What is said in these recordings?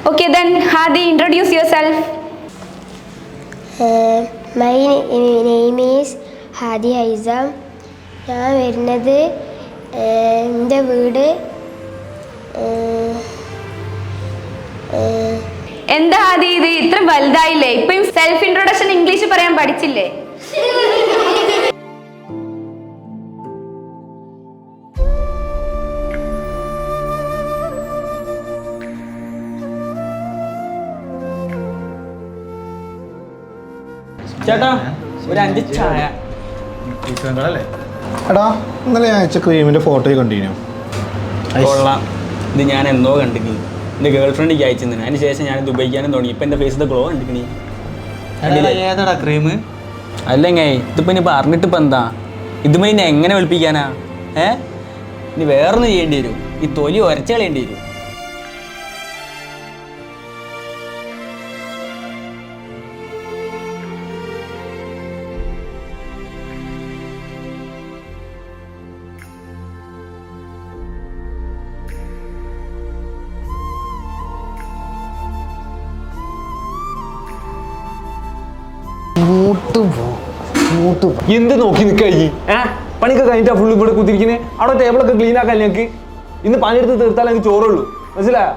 Okay, then Hadi, introduce yourself. My name is Hadi Haizam. ഞാൻ വരുന്നത് എൻ്റെ വീട് എന്താ ഹാദി ഇത് ഇത്ര വലുതായില്ലേ? ഇപ്പം സെൽഫ് ഇൻട്രൊഡക്ഷൻ ഇംഗ്ലീഷ് പറയാൻ പഠിച്ചില്ലേ? ചേട്ടാ ഒരു 5 ചായ. എടാ ഇന്നലെ ഞാൻ അയച്ച ക്രീമിൻ്റെ ഫോട്ടോ കണ്ടിന്യൂ കൊള്ളാം. ഇത് ഞാൻ എന്നോ കണ്ടിരിക്കുന്നു. എൻ്റെ ഗേൾ ഫ്രണ്ടിക്ക് അയച്ചിരുന്നു. അതിന് ശേഷം ഞാൻ ഇത് ഉപയോഗിക്കാനും തുടങ്ങി. ഇപ്പം എൻ്റെ ഫേസിൽ ഗ്ലോ കണ്ടിരിക്കണി. ഏതാടാ ക്രീം? അല്ലെങ്കിൽ ഇതിപ്പോൾ ഇനി പറഞ്ഞിട്ട് ഇപ്പം എന്താ? ഇതുമ്പോൾ ഇനി എങ്ങനെ വെളുപ്പിക്കാനാ? ഇനി വേറൊന്നും ചെയ്യേണ്ടി വരും. ഈ തൊലി ഉരച്ച് കളയേണ്ടി വരും. എന്ത് നോക്കി നിൽക്കഴി? പണിയൊക്കെ കഴിഞ്ഞിട്ടാ ഫുള്ള് ഇവിടെ കുത്തിരിക്കുന്നത്. അവിടെ ടേബിളൊക്കെ ക്ലീൻ ആക്കാൻ ഞങ്ങൾക്ക് ഇന്ന് പണിയെടുത്ത് തീർത്താൽ ഞങ്ങൾക്ക് ചോറുള്ളൂ. മനസ്സിലായോ?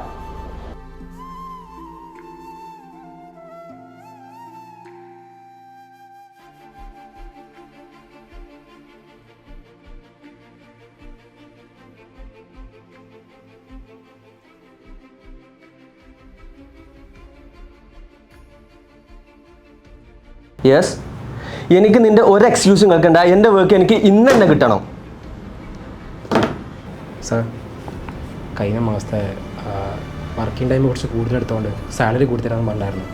യെസ്, എനിക്ക് നിൻ്റെ ഒരു എക്സ്ക്യൂസും കേൾക്കണ്ട. എൻ്റെ വർക്ക് എനിക്ക് ഇന്ന് തന്നെ കിട്ടണം. സാർ, കഴിഞ്ഞ മാസത്തെ വർക്കിംഗ് ടൈം കുറച്ച് കൂടുതലെടുത്തോണ്ട് സാലറി കൂടി തരാമെന്ന് പറഞ്ഞായിരുന്നു.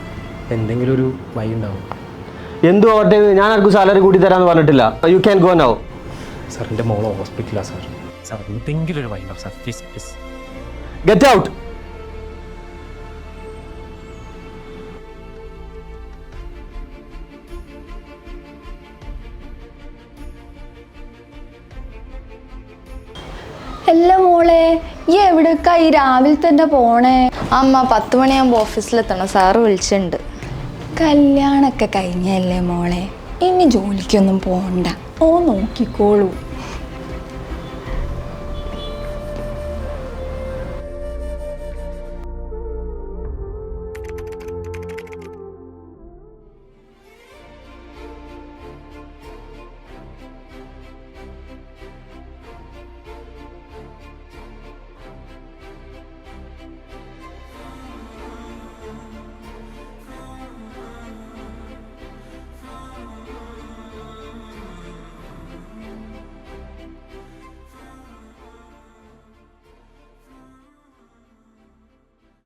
എന്തെങ്കിലും ഒരു വഴി ഉണ്ടാവും? എന്തു ആവട്ടെ, ഞാൻ ആർക്കും സാലറി കൂടി തരാമെന്ന് പറഞ്ഞിട്ടില്ല. You can go now. Sir, എൻ്റെ മോളോ ഹോസ്പിറ്റലാണ് സാർ. സാർ, എന്തെങ്കിലും ഒരു വഴി ഉണ്ടാവും sir, please please. Get out. അല്ല മോളെ, ഈ എവിടേക്കായി രാവിലെ തന്നെ പോണേ? അമ്മ 10 മണിയാകുമ്പോൾ ഓഫീസിലെത്തണം, സാറ് വിളിച്ചിട്ടുണ്ട്. കല്യാണമൊക്കെ കഴിഞ്ഞല്ലേ മോളെ, ഇനി ജോലിക്കൊന്നും പോണ്ട. ഓ നോക്കിക്കോളൂ.